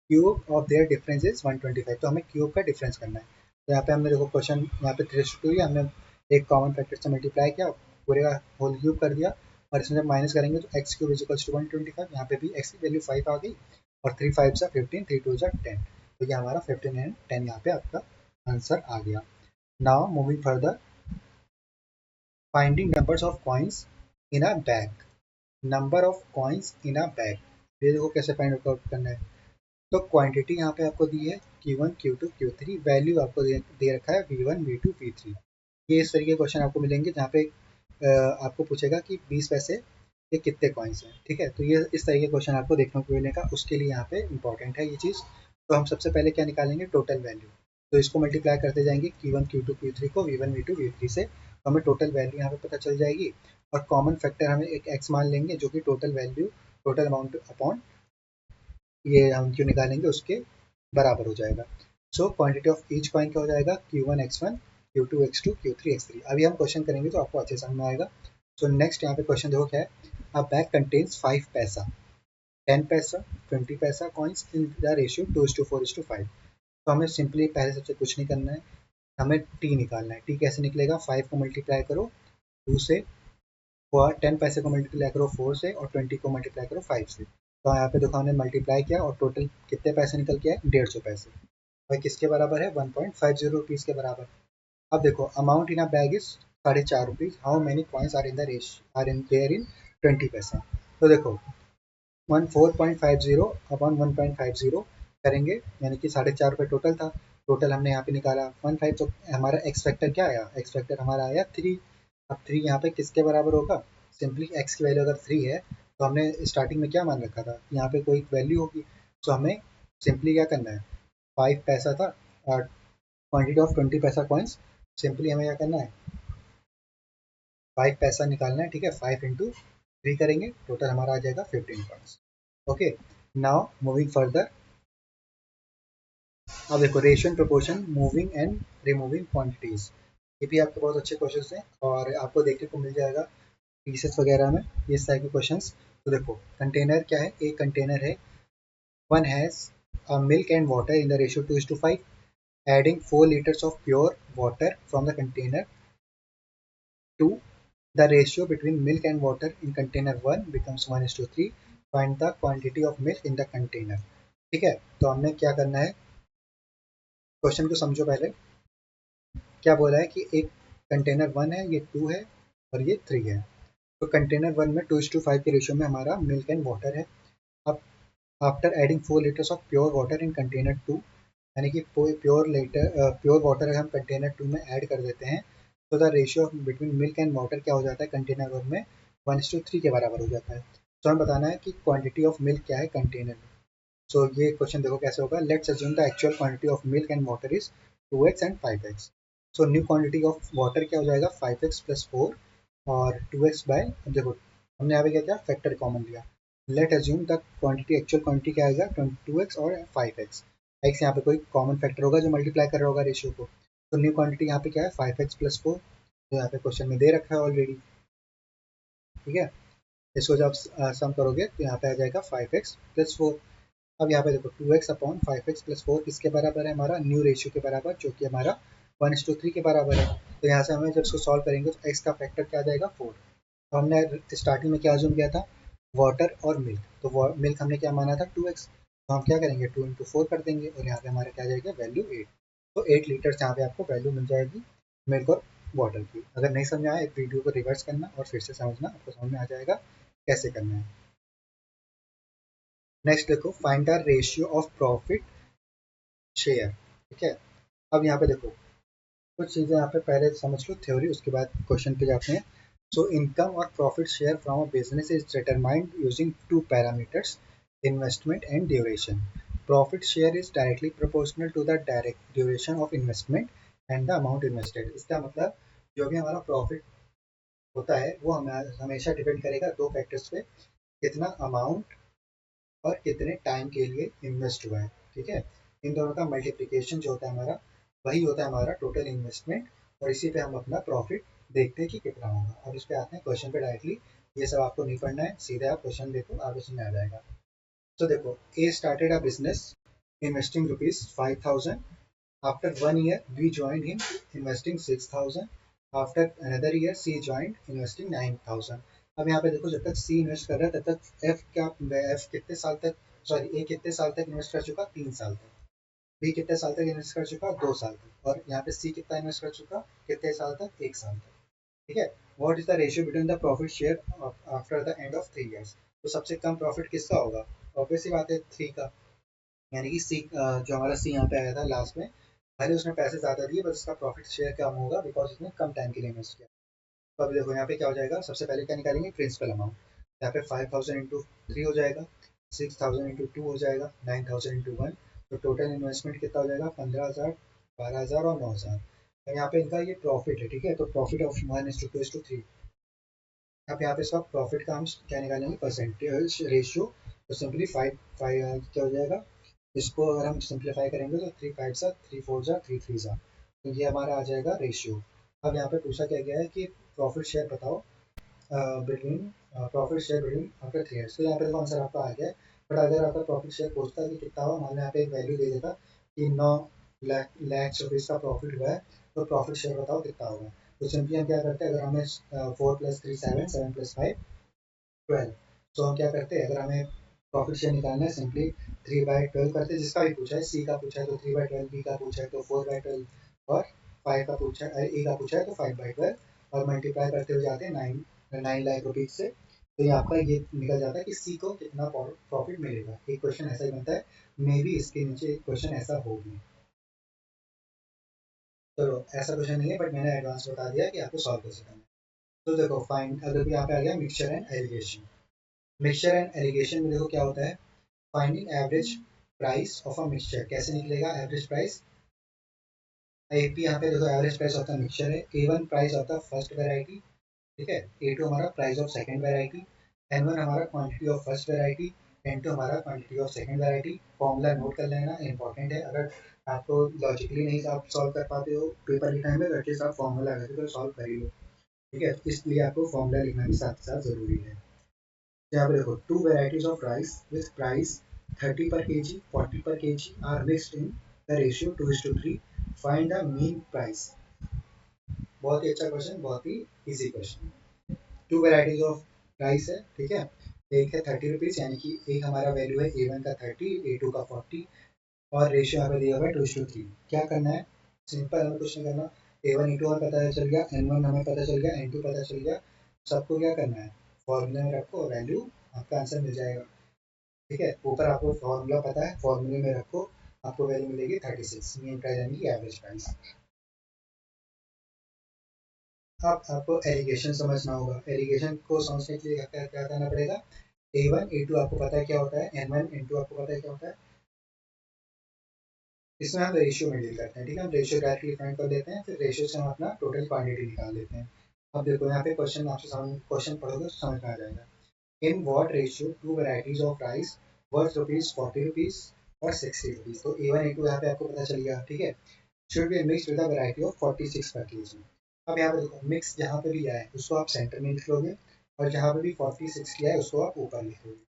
cube of their difference is 125। तो हमें क्यूब का डिफरेंस करना है। तो यहाँ पे हमने देखो क्वेश्चन यहाँ पे 3:2 ही हमने एक कॉमन फैक्टर से मल्टीप्लाई किया, पूरे का होल क्यूब कर दिया, और इसमें जब माइनस करेंगे तो x cube is equals to 125। यहाँ पे भी एक्स की वैल्यू 5 आ गई, और 3 5 सा 15, 3 2 सा 10। तो ये हमारा 15 एंड 10 यहाँ पे आपका आंसर आ गया। Now moving further, finding numbers of coins in a bag. Number of coins in a bag, ये देखो कैसे फाइंड आउट करना है। तो क्वांटिटी यहाँ पे आपको दी है Q1 Q2 Q3, वैल्यू आपको दे रखा है V1 V2 V3। ये इस तरीके के क्वेश्चन आपको मिलेंगे जहाँ पे आपको पूछेगा कि 20 पैसे के कितने कॉइन्स हैं, ठीक है। तो ये इस तरीके के क्वेश्चन आपको देखने को मिलेगा, उसके लिए यहाँ पे इंपॉर्टेंट है ये चीज़। तो हम सबसे पहले क्या निकालेंगे, टोटल वैल्यू। तो इसको मल्टीप्लाई करते जाएंगे Q1 Q2 Q3 को V1 V2 V3 से, तो हमें टोटल वैल्यू यहाँ पे पता चल जाएगी। और कॉमन फैक्टर हमें एक एक्स मान लेंगे जो कि total value, total amount upon ये हम क्यों निकालेंगे उसके बराबर हो जाएगा। So quantity of each coin क्या हो जाएगा, Q1 X1, Q2 X2, Q3 X3। अभी हम क्वेश्चन करेंगे तो आपको अच्छे समझ में आएगा। सो नेक्स्ट यहाँ पे क्वेश्चन देखो क्या है, अ बैग कंटेन्स 5 पैसा, 10 पैसा, 20 पैसा कॉइन्स इन द रेशियो 2:4:5। तो हमें सिंपली पहले सबसे कुछ नहीं करना है, हमें टी निकालना है। टी कैसे निकलेगा, 5 को मल्टीप्लाई करो 2 से, और 10 पैसे को मल्टीप्लाई करो 4 से, और 20 को मल्टीप्लाई करो 5 से। तो यहाँ पे देखो हमने मल्टीप्लाई किया और टोटल कितने पैसे निकल के आए, 150 पैसे। भाई किसके बराबर है, 1.50 रुपीज़ के बराबर। अब देखो amount in a bag is 4.5 rupees, how many coins are in the rash are in there in 20 paisa. तो देखो 14.50 अपॉन 1.50 करेंगे, यानी कि 4.5 रुपये टोटल था। टोटल हमने यहाँ पे निकाला 15, तो हमारा एक्स फैक्टर क्या आया, एक्स फैक्टर हमारा आया 3। अब 3 यहाँ पे किसके बराबर होगा, सिंपली एक्स की वैल्यू अगर 3 है तो हमने स्टार्टिंग में क्या मान रखा था, यहाँ पे कोई वैल्यू होगी। तो हमें सिंपली क्या करना है, 5 पैसा था और क्वांटिटी ऑफ 20 पैसा कॉइन्स, सिंपली हमें क्या करना है 5 पैसा निकालना है, ठीक है। 5 × 3 करेंगे, टोटल हमारा आ जाएगा 15 coins. Okay, now moving further, अब देखो ratio proportion moving and removing quantities, ये भी आपके बहुत अच्छे क्वेश्चंस हैं और आपको देखने को मिल जाएगा पीसेस वगैरह में ये सारे के क्वेश्चंस। तो देखो कंटेनर क्या है, एक कंटेनर है, one has milk and water in the ratio 2:5, adding 4 liters of pure water from the container. 2. The ratio between milk and water in container 1 becomes 1:3. Find the quantity of milk in the container. ठीक है, तो हमने क्या करना है, question को समझो पहले। क्या बोला है कि एक कंटेनर 1 है, ये 2 है और ये 3 है। तो कंटेनर 1 में 2:5 के रेशियो में हमारा मिल्क एंड वाटर है। अब after adding 4 liters of pure water in container 2, यानी कि प्योर वाटर अगर हम कंटेनर 2 में ऐड कर देते हैं तो the ratio between milk and water क्या हो जाता है कंटेनर 1 में 1:3 के बराबर हो जाता है। तो हमें बताना है कि क्वांटिटी ऑफ मिल्क क्या है कंटेनर में। सो ये क्वेश्चन देखो कैसे होगा। Let's assume the actual quantity of milk and water is 2x and 5x। So new quantity of water क्या हो जाएगा 5x प्लस 4 और 2x बाय, देखो हमने यहाँ पे क्या किया फैक्टर कॉमन लिया। Late assume the quantity actual quantity क्या आएगा 2x और 5x। x यहाँ पे कोई कॉमन फैक्टर होगा जो मल्टीप्लाई कर रहा होगा रेशियो को। तो न्यू क्वांटिटी यहाँ पे क्या है 5x प्लस 4, जो यहाँ पे क्वेश्चन में दे रखा है ऑलरेडी। ठीक है, इसको जब सम करोगे तो यहाँ पे आ जाएगा 5x प्लस 4। अब यहाँ पे देखो 2x अपॉन 5x प्लस 4 किसके बराबर है हमारा न्यू रेशियो के बराबर, जो कि हमारा 1:3 के बराबर है। तो यहाँ से हमें जब इसको सॉल्व करेंगे तो x का फैक्टर क्या आ जाएगा 4। तो हमने स्टार्टिंग में क्या अज्यूम किया था वाटर और मिल्क, तो मिल्क हमने क्या माना था 2x, तो हम क्या करेंगे 2 इंटू 4 कर देंगे और यहाँ पे हमारा क्या आ जाएगा वैल्यू 8। तो 8 लीटर्स यहाँ पे आपको वैल्यू मिल जाएगी मिल्क और वाटर की। अगर नहीं समझ आए वीडियो को रिवर्स करना और फिर से समझना, आपको समझ में आ जाएगा कैसे करना है। नेक्स्ट देखो find the ratio of profit share. ठीक है, अब यहाँ पे देखो कुछ चीज़ें यहाँ पे पहले समझ लो थ्योरी, उसके बाद क्वेश्चन पे जाते हैं। सो इनकम और profit share from a business is determined using two parameters, investment and duration. Profit share is directly proportional to the direct duration of investment and the amount invested. इसका मतलब जो भी हमारा profit होता है वो हमें हमेशा डिपेंड करेगा दो फैक्टर्स पे, कितना अमाउंट और कितने टाइम के लिए इन्वेस्ट हुआ है। ठीक है, इन दोनों का मल्टीप्लिकेशन जो होता है हमारा वही होता है हमारा टोटल इन्वेस्टमेंट, और इसी पे हम अपना प्रॉफिट देखते हैं कि कितना होगा। अब इस पे आते हैं क्वेश्चन पे डायरेक्टली, ये सब आपको नहीं पढ़ना है, सीधे आप क्वेश्चन देखो आपको समझ आ जाएगा। तो देखो A started a business investing rupees 5,000। After 1 year B joined him investing 6,000। After another year C joined investing 9,000। अब यहाँ पे देखो जब तक सी इन्वेस्ट कर रहा है तब तक एफ कितने साल तक, सॉरी ए कितने साल तक इन्वेस्ट कर चुका 3 साल तक, बी कितने साल तक इन्वेस्ट कर चुका 2 साल तक, और यहाँ पे सी कितना इन्वेस्ट कर चुका कितने साल तक 1 साल तक। ठीक है, what is the ratio between the profit share after the end of 3 years। तो सबसे कम प्रॉफिट किसका होगा, ऑब्वियस सी बात है 3 का, यानी कि सी जो हमारा सी यहाँ पे आया था लास्ट में, भले उसने पैसे ज़्यादा दिए बस उसका प्रॉफिट शेयर कम होगा बिकॉज उसने कम टाइम के लिए इन्वेस्ट किया। तो अभी देखो यहाँ पे क्या हो जाएगा, सबसे पहले क्या निकालेंगे प्रिंसिपल अमाउंट। यहाँ पे 5,000 इंटू 3 हो जाएगा, 6,000 इंटू 2 हो जाएगा, 9,000 इंटू 1। तो टोटल इन्वेस्टमेंट कितना हो जाएगा 15,000, 12,000 और 9,000। और यहाँ पे इनका ये प्रॉफिट है। ठीक है, तो प्रॉफिट ऑफ 1:2:3। अब यहाँ पे इसका प्रॉफिट का हम क्या निकालेंगे परसेंटेज रेशियो। तो सिंपली फाइव फाइव क्या हो जाएगा, इसको अगर हम सिंप्लीफाई करेंगे तो 3 5 सा 3 4 जा 3 3 जा, तो ये हमारा आ जाएगा रेशियो। अब यहाँ पे पूछा क्या गया है कि प्रॉफिट शेयर बताओ between profit share between after 3 years। तो यहाँ पे देखो आंसर आपका आ गया है। बट अगर आपका प्रॉफिट शेयर पूछता है कि कितना हुआ, मान लो यहाँ पे एक वैल्यू दे देता कि 9 लाख रुपीज़ का प्रॉफिट हुआ है, तो प्रॉफिट शेयर बताओ कितना होगा। तो सिंपली हम क्या करते हैं, अगर हमें 4 + 3 7, 7 + 5 12, तो हम क्या करते हैं अगर हमें प्रॉफिट शेयर निकालना है सिंपली 3/12 करते हैं। जिसका भी पूछा है, सी का पूछा है तो 3/12, बी का पूछा है तो 4/12 और 5 का पूछा है, ए का पूछा है तो 5/12 और मल्टीप्लाई करते हुए जाते हैं 9 लाख रुपीज से। तो ये आपका ये निकल जाता है कि सी को कितना प्रॉफिट मिलेगा। एक क्वेश्चन ऐसा ही बनता है, मे बी इसके नीचे एक क्वेश्चन ऐसा होगी। चलो ऐसा क्वेश्चन नहीं है बट मैंने एडवांस बता दिया कि आपको सॉल्व कैसे करना है। तो देखो फाइंड, अब देखो यहाँ पे आ गया mixture and alligation. Mixture and alligation में देखो क्या होता है, finding average price of a mixture. कैसे निकलेगा एवरेज प्राइस, एपी यहाँ पे देखो average price of the mixture है, A one price of the first variety. ठीक है, ए2 हमारा price of second variety, N one हमारा quantity of first variety, N two हमारा quantity of second variety. Formula note कर लेना इंपॉर्टेंट है, अगर आपको लॉजिकली नहीं आप सॉल्व कर पाते हो पेपर के टाइम में, एटलीस्ट आप फॉर्मूला लगा के सॉल्व कर ही लो। ठीक है, इसलिए आपको फॉर्मूला लिखना भी साथ साथ जरूरी है। यहाँ पे देखो two varieties of rice with price 30 per kg, 40 per kg are mixed in the ratio 2:3। Find the mean price. बहुत ही अच्छा क्वेश्चन, बहुत ही easy question. Two varieties of price है, ठीक है। एक है 30 रुपीज़, यानी कि एक हमारा वैल्यू है A1 का 30, A2 का 40 और रेशियो यहाँ पे दिया हुआ है 2:3। क्या करना है, सिंपल हमें कुछ नहीं करना। A1 A2 हमें पता चल गया, N1 हमें पता चल गया, N2 पता चल गया। सबको क्या करना है, फॉर्मूले में रखो, वैल्यू आपका आंसर मिल जाएगा। ठीक है, ऊपर आपको फॉर्मूला पता है, फॉर्मूले में रखो, आपको वैल्यू मिलेगी 36, मीन प्राइस यानी कि एवरेज प्राइस। अब आपको एलिगेशन समझना होगा। एलिगेशन को समझने के लिए क्या करना पड़ेगा, A1 A2 आपको पता है क्या होता है, N1 N2 आपको पता है क्या होता है। इसमें हम रेशियो में डील करते हैं, ठीक है। हम रेशियो डायरेक्टली फाइंड कर लेते हैं, फिर रेशियो से हम अपना टोटल क्वांटिटी निकाल लेते हैं। अब देखो यहाँ पे क्वेश्चन आपसे क्वेश्चन पढ़ोगे तो समझ में आ जाएगा। In what ratio two varieties of rice worth rupees 40 rupees और 60 रुपीज। तो A1 A2 यहाँ पे आपको पता चल गया, ठीक है। Should be mix with a variety of 46 पर केजी। अब यहाँ पे देखो मिक्स जहाँ पे भी आया है उसको आप सेंटर में लिख लोगे, और जहाँ पे भी 46 किया है उसको आप ऊपर लिख लोगे।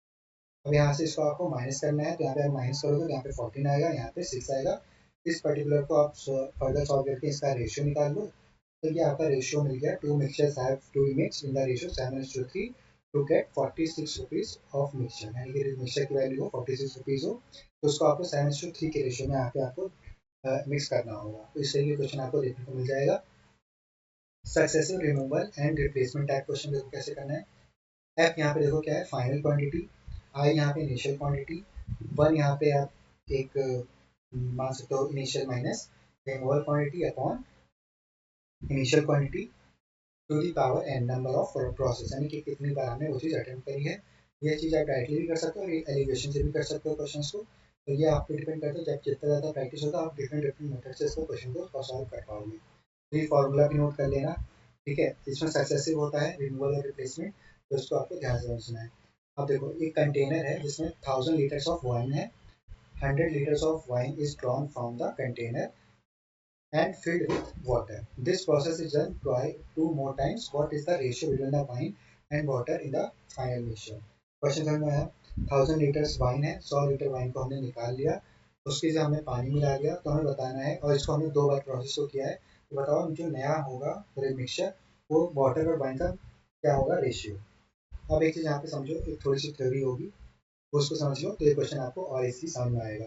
अब यहाँ से इसको आपको माइनस करना है, तो यहाँ पे आप माइनस करोगे तो यहाँ पे 14 आएगा, यहाँ पे 6 आएगा। इस पर्टिकुलर को आप फर्दर सॉल्व करके इसका रेशियो निकाल लो। तो ये आपका रेशियो मिल गया, two mixtures have to be mixed in the ratio 7:3 to get 46 rupees of mixture, यानी कि मिक्सचर की वैल्यू हो 46 रुपीज हो, तो उसको आपको 7:3 के रेशियो में यहाँ पे आपको मिक्स करना होगा। तो इस तरीके क्वेश्चन आपको देखने को मिल जाएगा। Successive removal and replacement type question देखो कैसे करना है। एफ यहाँ पे देखो क्या है, फाइनल क्वांटिटी। आई यहाँ पे इनिशियल क्वांटिटी। वन यहाँ पे आप एक मान सकते हो initial minus removal quantity upon initial quantity to the power n number of process, यानी कि कितनी बार हमने वो चीज़ अटेम्प्ट करी है। ये चीज़ आप डायरेक्टली भी कर सकते हो और एलिगेशन से भी कर सकते हो क्वेश्चन को। तो ये आप पे डिपेंड करता है, जब जितना ज़्यादा प्रैक्टिस होगा आप डिफरेंट डिफरेंट मेथड से इसको क्वेश्चन को सॉल्व कर पाओगे। तो ये फॉर्मूला भी नोट कर लेना, ठीक है। इसमें सक्सेसिव होता है रिमूवल और रिप्लेसमेंट, तो इसको आपको ध्यान से समझना है। अब देखो एक कंटेनर है जिसमें 1000 लीटर्स ऑफ वाइन है। 100 liters of wine is drawn from the container and filled with water. This process is done two more times. What is the ratio between the wine and water in the final mixture? Question समझ में आया। 1000 litres wine है, 100 litre wine को हमने निकाल लिया, उसके से हमने पानी मिला दिया, तो हमें बताना है, और इसको हमने 2 बार प्रोसेस को किया है। तो बताओ जो नया होगा मिक्सचर, वो वाटर और वाइन का क्या होगा रेशियो। अब एक चीज़ यहाँ पे समझो, एक थोड़ी सी थ्योरी होगी, उसको समझ लो तो ये क्वेश्चन आपको और इसी समझ में आएगा।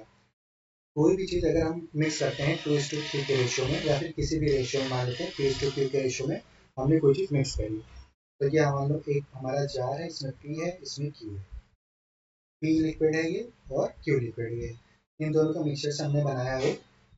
कोई भी चीज़ अगर हम मिक्स करते हैं 2:3 के रेशियो में, या फिर किसी भी रेशियो में, मान लेते हैं 3:3 के रेशियो में हमने कोई चीज़ मिक्स करी, तो ये मान लो एक हमारा जार है, इसमें पी है, इसमें क्यू है। पी लिक्विड है ये, और क्यू लिक्विड है ये। इन दोनों का मिक्सचर से हमने बनाया है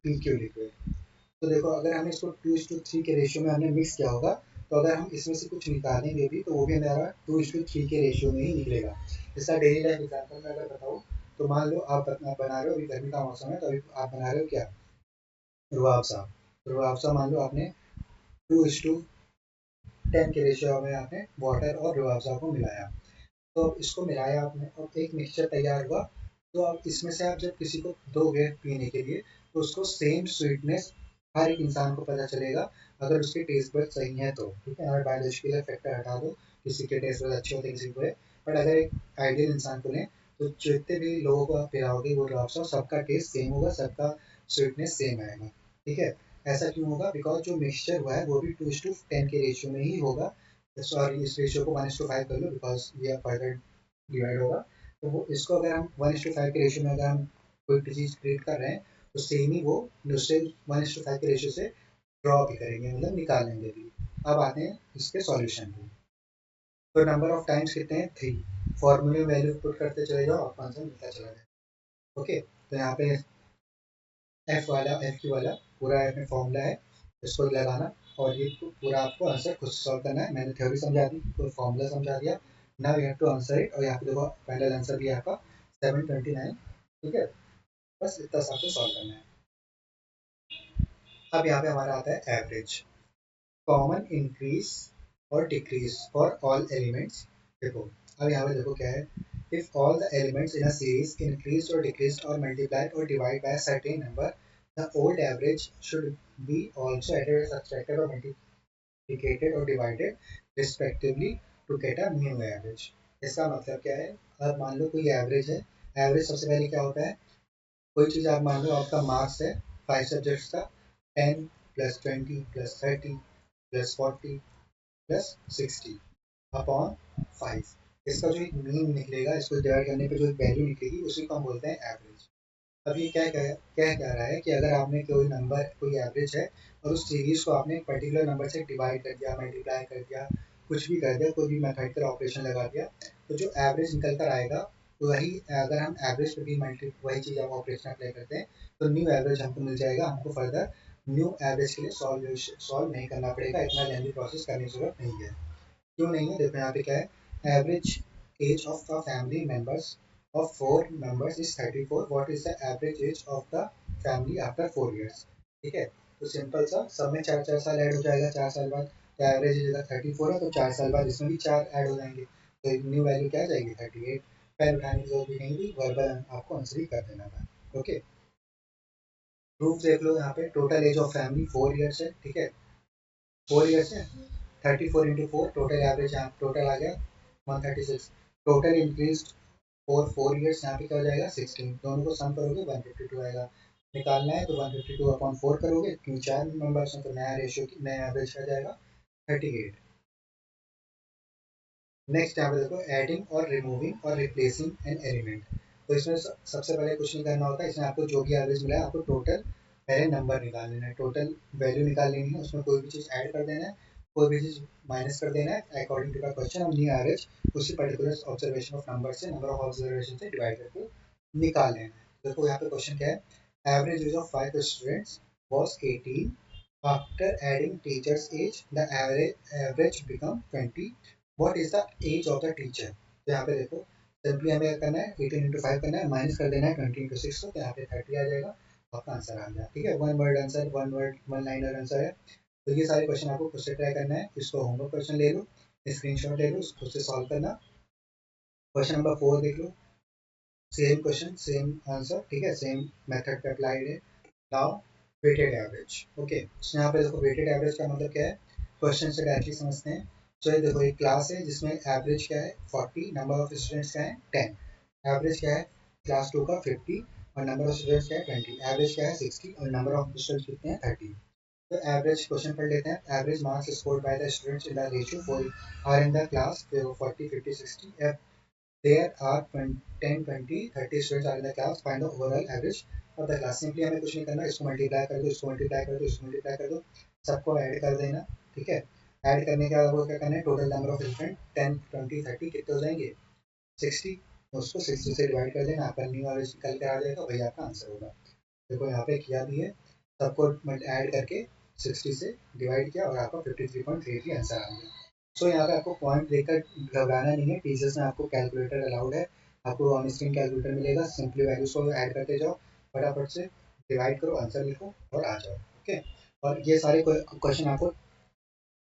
पी क्यू लिक्विड। तो देखो अगर हमने इसको 2:3 के रेशियो में हमने मिक्स किया होगा, तो अगर हम इसमें से कुछ निकालेंगे भी तो वो भी हमारा 2:3 के रेशियो में ही निकलेगा। इसका डेली लाइफ एग्जाम्पल में अगर बताऊँ, तो मान लो आप बना रहे हो, अभी गर्मी का मौसम है, तो अभी आप बना रहे हो क्या, रुआब साहब। रुआब साहब मान लो आपने 2:10 के रेशियो में आपने वाटर और रुआब साहब को मिलाया, तो इसको मिलाया आपने और एक मिक्सचर तैयार हुआ। तो अब इसमें से आप जब किसी को दोगे पीने के लिए, तो उसको सेम स्वीटनेस हर एक इंसान को पता चलेगा, अगर उसके टेस्ट बड सही है तो, ठीक है। अगर बायोलॉजिकल फैक्टर हटा दो, किसी के टेस्ट बड अच्छे होते हैं, किसी को है, बट अगर एक आइडियल इंसान को लें, तो जितने भी लोगों को आप पिलाओगे वो ड्रॉप्स हो, सबका टेस्ट सेम होगा, सबका स्वीटनेस सेम आएगा, ठीक है। ऐसा क्यों होगा, बिकॉज जो मिक्सचर हुआ है वो भी 2:10 के रेशियो में ही होगा। सॉरी, इस रेशियो को 1:5 कर लो, बिकॉज ये फर्दर डिवाइड होगा। तो वो इसको अगर हम 1:5 के रेशियो में अगर हम कोई चीज़ ट्रीट कर रहे हैं, तो सेम ही वो दूसरे 1:5 के रेशियो से ड्रॉ भी करेंगे, मतलब निकालेंगे भी। अब आते हैं इसके सॉल्यूशन पे। तो नंबर ऑफ टाइम्स कितने हैं, 3। फॉर्मूले में वैल्यू पुट करते चले जाओ, आपको आंसर मिलता चला जाए। ओके, तो यहाँ पे एफ क्यू वाला पूरा में फॉर्मूला है, इसको लगाना, और ये पूरा आपको आंसर खुद सॉल्व करना है। मैंने थ्योरी समझा दी, तो फॉर्मूला समझा दिया। Now you have to answer it, और यहाँ पे देखो फाइनल आंसर भी है आपका 729, ठीक है। बस इतना सा आपको सॉल्व करना है। अब यहाँ पे हमारा आता है एवरेज, कॉमन इंक्रीज और डिक्रीज फॉर ऑल एलिमेंट्स। देखो अब यहाँ पे देखो क्या है, if all the elements in a series increased or decreased or multiplied or divided by a certain number, the old average should be also added, subtracted or multiplied or divided respectively to get a new average। इसका मतलब क्या है, अब मान लो कोई average है। Average सबसे पहले क्या होता है, कोई चीज़ आप मान लो आपका मार्क्स है 5 सब्जेक्ट्स का, 10 plus 20 plus 30 plus 40 plus 60 upon 5। इसका जो एक मीन निकलेगा, इसको डिवाइड करने पे जो वैल्यू निकलेगी उसी को हम बोलते हैं एवरेज। अब ये क्या रहा है कि अगर आपने कोई नंबर कोई एवरेज है और उस सीरीज को आपने एक पर्टिकुलर नंबर से डिवाइड कर दिया, मल्टीप्लाई कर दिया, कुछ भी कर दिया, कोई भी मैथमेटिकल ऑपरेशन लगा दिया, तो जो एवरेज निकल कर आएगा वही, अगर हम एवरेज पे भी मल्टी वही चीज़ हम ऑपरेशन अप्लाई करते हैं तो न्यू एवरेज हमको मिल जाएगा। हमको फर्दर न्यू एवरेज के लिए सॉल्व नहीं करना पड़ेगा, इतना लेंथी प्रोसेस करने की जरूरत नहीं है। क्यों नहीं है, देखो यहाँ पे क्या है, average age of the family members of four members is 34. What is the average age of the family after 4 years? ठीक है, तो सिंपल सा, सब में चार चार साल ऐड हो जाएगा 4 साल बाद, तो एवरेज एज अगर 34 है तो 4 साल बाद इसमें भी 4 ऐड हो जाएंगे, तो न्यू वैल्यू क्या आ जाएगी 38। पैर उठाने की जरूरत भी नहीं थी, वर्बल आपको आंसर ही कर देना था। ओके, प्रूफ देख लो, यहाँ पे total age of family 4 years है, ठीक है, 4 ईयर्स है, 34 इंटू 4, टोटल एवरेज यहाँ टोटल आ गया 136। टोटल इंक्रीज और 4 ईयर्स, यहाँ पे क्या हो जाएगा 16, दोनों को सम करोगे 152 आएगा। निकालना है तो 152 अपॉन 4 करोगे, क्यों 4 मेंबर्स हैं तो नया रेशियो नया एवरेज आ जाएगा 38। नेक्स्ट यहाँ पे देखो, एडिंग और रिमूविंग और रिप्लेसिंग एन एलिमेंट। तो इसमें सबसे पहले कुछ नहीं करना होता है, इसमें आपको जो भी एवरेज मिला है आपको टोटल पहले नंबर निकाल लेना है, टोटल वैल्यू निकाल लेनी है, उसमें कोई भी चीज़ ऐड कर देना है, कोई भी चीज़ माइनस कर देना है अकॉर्डिंग टू द क्वेश्चन, और न्यू एवरेज उसी पर्टिकुलर ऑब्जर्वेशन ऑफ नंबर से, नंबर ऑफ ऑब्जर्वेशन से डिवाइड करके निकाल लेना है। देखो यहाँ पे क्वेश्चन क्या है, average age of 5 students was 18. After adding teacher's age, the average become 20. What is the age of the teacher? तो यहाँ पे देखो, सिंपली हमें क्या करना है, 18 इंटू 5 करना है, माइनस कर देना है 20 इंटू 6 को, तो यहाँ पे 30 आ जाएगा, आपका आंसर आ गया। ठीक है, one word answer, one word one liner answer है। तो ये सारे क्वेश्चन आपको खुद से ट्राई करना है, इसको होमवर्क क्वेश्चन ले लो, स्क्रीनशॉट ले लो, खुद से सॉल्व करना। क्वेश्चन नंबर 4 देख लो, सेम क्वेश्चन सेम आंसर, ठीक है, सेम मेथड पे अप्लाइड है। नाउ वेटेड एवरेज, ओके, तो यहाँ पे देखो वेटेड एवरेज का मतलब क्या है, क्वेश्चन से डायरेक्टली समझते हैं। तो ये देखो एक क्लास है जिसमें एवरेज क्या है 40, नंबर ऑफ स्टूडेंट्स क्या है 10, एवरेज क्या है क्लास 2 का 50 और नंबर ऑफ स्टूडेंट्स क्या है 20, एवरेज क्या है 60 और नंबर ऑफ स्टूडेंट्स कितने हैं 30। तो एवरेज क्वेश्चन पढ़ लेते हैं, average marks scored by the students in the ratio four are in the class 40 50 60, there are 10 20 30 students are in the class, find the overall average of the class। Simply हमें कुछ नहीं करना, इसको multiply कर दो, इसको मल्टीप्लाई कर दो, इसको मल्टीप्लाई कर दो, सबको ऐड कर देना। ठीक है, ऐड करने के बाद वो क्या करना है, टोटल नंबर ऑफ स्टूडेंट 10 20 30 कितने हो जाएंगे 60, उसको 60 से डिवाइड कर देना, आपका न्यू एवरेज निकल के आ जाएगा, वही आपका आंसर होगा। देखो यहाँ पे किया भी है, सबको ऐड करके 60 से डिवाइड किया और आपका 53.33 आंसर आ गया। सो यहाँ पे आपको पॉइंट देकर घबराना नहीं है, टीचर्स ने आपको कैलकुलेटर अलाउड है, आपको ऑन स्क्रीन कैलकुलेटर मिलेगा, सिंपली वैल्यूज को ऐड करते जाओ, फटाफट से डिवाइड करो, आंसर लिखो और आ जाओ। ओके, और ये सारे क्वेश्चन आपको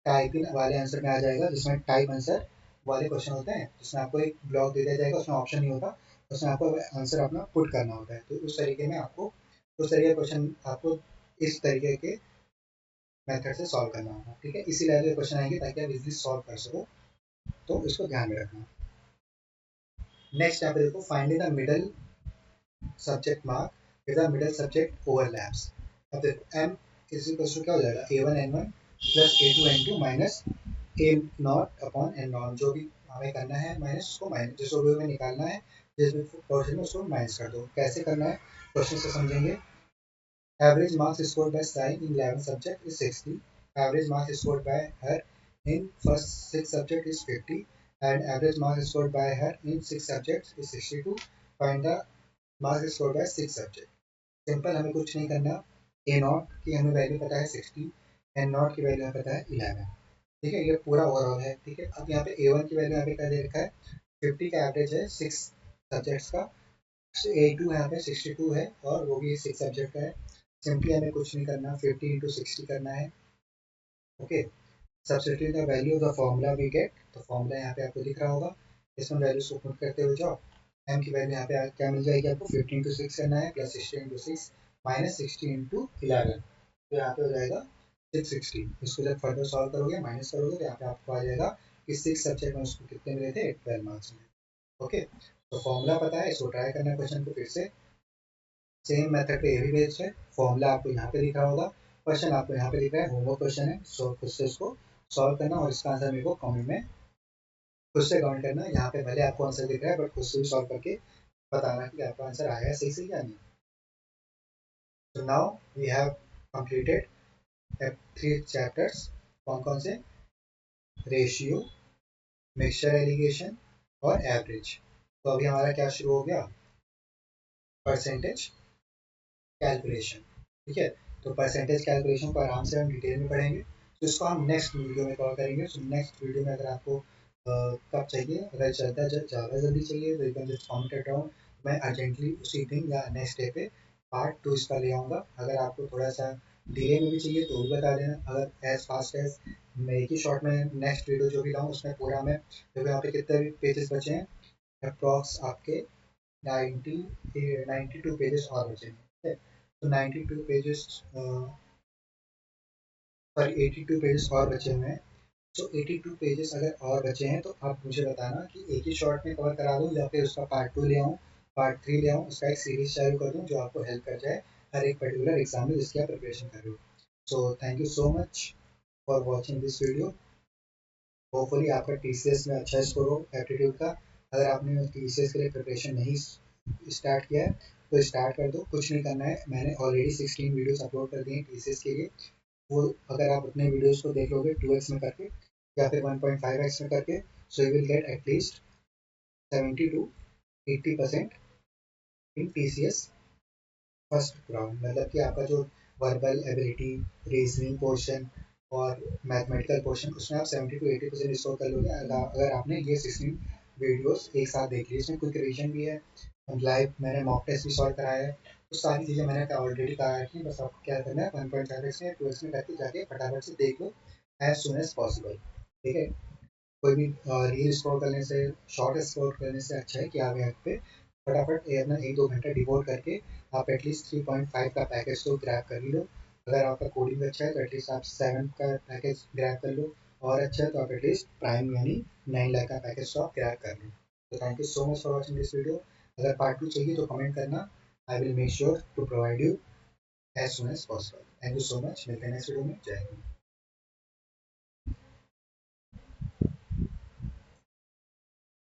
टाइपिंग वाले आंसर में आ जाएगा, जिसमें टाइप आंसर वाले क्वेश्चन होते हैं, जिसमें आपको एक ब्लॉक दे दिया जाएगा, उसमें ऑप्शन नहीं होता, उसमें आपको आंसर अपना पुट करना होता है, तो उस तरीके में आपको उस तरीके क्वेश्चन आपको इस तरीके के मेथड से सॉल्व करना होगा। ठीक है, इसी लेवल के क्वेश्चन आएंगे ताकि आप इजीली सॉल्व कर सको, तो इसको ध्यान में रखना। नेक्स्ट यहाँ पे देखो, find the middle subject mark if the middle subject overlaps. अब देखो m इज इक्वल टू क्या हो जाएगा a1 n1 plus a2 n2 minus a not upon n not, जो भी हमें करना है माइनस, उसको माइनस जिस वे में निकालना है, जिस पोर्शन में उसको माइनस कर दो। कैसे करना है क्वेश्चन से समझेंगे। Average marks scored by Sai in 11 subject is 60. Average marks scored by her in first 6 subject is 50. And average marks scored by her in 6 subjects is 62. Find the marks scored by 6 subject. Simple, हमें कुछ नहीं करना, ए not की हमें value पता है 60, N not की value हमें पता है 11। ठीक है, ये पूरा ओवरऑल है। ठीक है, अब यहाँ पे A1 की वैल्यू यहाँ पे क्या दे रखा है 50 का एवरेज है 6 सब्जेक्ट्स का, A2 यहाँ पे 62 है और वो भी 6 सब्जेक्ट का है। सिंपली हमें कुछ नहीं करना, 50 इंटू 60 करना है। Okay, substitute the value of the formula we get, तो फॉर्मूला यहाँ पे आपको दिख रहा होगा, इसमें वैल्यूज को पुट करते हुए जाओ, एम की वैल्यू यहाँ पे क्या मिल जाएगी आपको 50 इंटू 6 करना है, प्लस 60 इंटू 6 माइनस 60 इंटू 11, तो यहाँ पे हो जाएगा 660। इसको जब फर्दर सॉल्व करोगे माइनस करोगे तो यहाँ पे आपको आ जाएगा कि 6 सब्जेक्ट में उसको कितने मिले थे 12 मार्क्स में। ओके, तो फॉर्मूला पता है, इसको ट्राई करना है क्वेश्चन को फिर से, सेम मेथड पे ये भी बेस्ड है, फॉर्मूला आपको यहाँ पे दिख रहा होगा, क्वेश्चन आपको यहाँ पे दिख रहा है, होमवर्क क्वेश्चन है, सो खुद से उसको सॉल्व करना और इसका आंसर मेरे को कमेंट में खुद से कमेंट करना। यहाँ पे भले आपको आंसर दिख रहा है बट खुद से भी सॉल्व करके बताना कि आपका आंसर आया है सही से या नहीं। So now we have completed 3 chapters। कौन कौन से? रेशियो, मिक्सचर एलिगेशन और एवरेज। तो अभी हमारा क्या शुरू हो गया? Percentage calculation. ठीक है, तो परसेंटेज कैलकुलेशन को आराम से हम डिटेल में पढ़ेंगे, तो इसको हम नेक्स्ट वीडियो में कवर करेंगे। तो नेक्स्ट वीडियो में अगर आपको कब चाहिए, अगर ज़्यादा जल्दी चाहिए तो you can just comment it down. मैं अर्जेंटली उसी दिन या नेक्स्ट डे पे पार्ट 2 इसका ले आऊँगा। अगर आपको थोड़ा सा डिले में भी चाहिए तो भी बता देना। अगर एज फास्ट एज मैं एक ही शॉर्ट में नेक्स्ट वीडियो जो भी लाऊँ उसमें पूरा मैं, क्योंकि यहाँ पे कितने पेजेस बचे हैं, अप्रॉक्स आपके 90 92 पेजेस और बचे हैं। ठीक है, तो 92 पेजेस सॉरी 82 पेजेस और बचे हुए हैं। तो 82 पेजेस अगर और बचे हैं तो आप मुझे बताना कि एक ही शॉर्ट में कवर करा दूँ या फिर उसका पार्ट 2 ले आऊँ, पार्ट 3 ले आऊँ, उसका एक सीरीज चालू कर दूँ जो आपको हेल्प कर जाए हर एक पर्टिकुलर एग्जाम में जिसकी आप प्रिपरेशन कर रहे हो। So thank you so much for watching this video. Hopefully आपका टीसीएस में अच्छा स्कोर हो एप्टीट्यूड का। अगर आपने टीसीएस के लिए प्रिपरेशन नहीं स्टार्ट किया है तो स्टार्ट कर दो, कुछ नहीं करना है। मैंने ऑलरेडी 16 वीडियोस अपलोड कर दिए हैं टीसीएस के लिए। वो अगर आप अपने वीडियोस को देख लोगे 2x में करके या फिर 1.5x में करके, so you will get at least 70 to 80% in TCS first round. मतलब कि आपका जो वर्बल एबिलिटी, रीजनिंग पोर्शन और मैथमेटिकल पोर्शन, उसमें आप 70 to 80% स्कोर कर लोगे अगर आपने ये 16 वीडियोस एक साथ देख ली। इसमें क्विक रिवीजन भी है, लाइव मैंने मॉक टेस्ट भी सॉल्व कराया है, तो सारी चीज़ें मैंने ऑलरेडी कहा है कि बस आपको क्या करना है 1.5x में 2x में करके जाके फटाफट से देख लो एज सुन एज पॉसिबल। ठीक है, कोई भी रील स्क्रॉल करने से, शॉर्ट स्क्रॉल करने से अच्छा है कि आप यहाँ पे फटाफट अपना 1-2 घंटा डिवोट करके आप एटलीस्ट 3.5 का पैकेज तो ग्रैब कर ही लो। अगर आपका कोडिंग अच्छा है तो एटलीस्ट आप 7 का पैकेज ग्रैब कर लो, और अच्छा है तो आप एटलीस्ट प्राइम यानी 9 लाख का पैकेज तो आप ग्रैब कर लो। तो thank you so much for watching this video. अगर पार्ट 2 चाहिए तो कमेंट करना, I will make sure to provide you as soon as possible. Thank you so much, मिलते हैं नेक्स्ट वीडियो में। जय हिंद।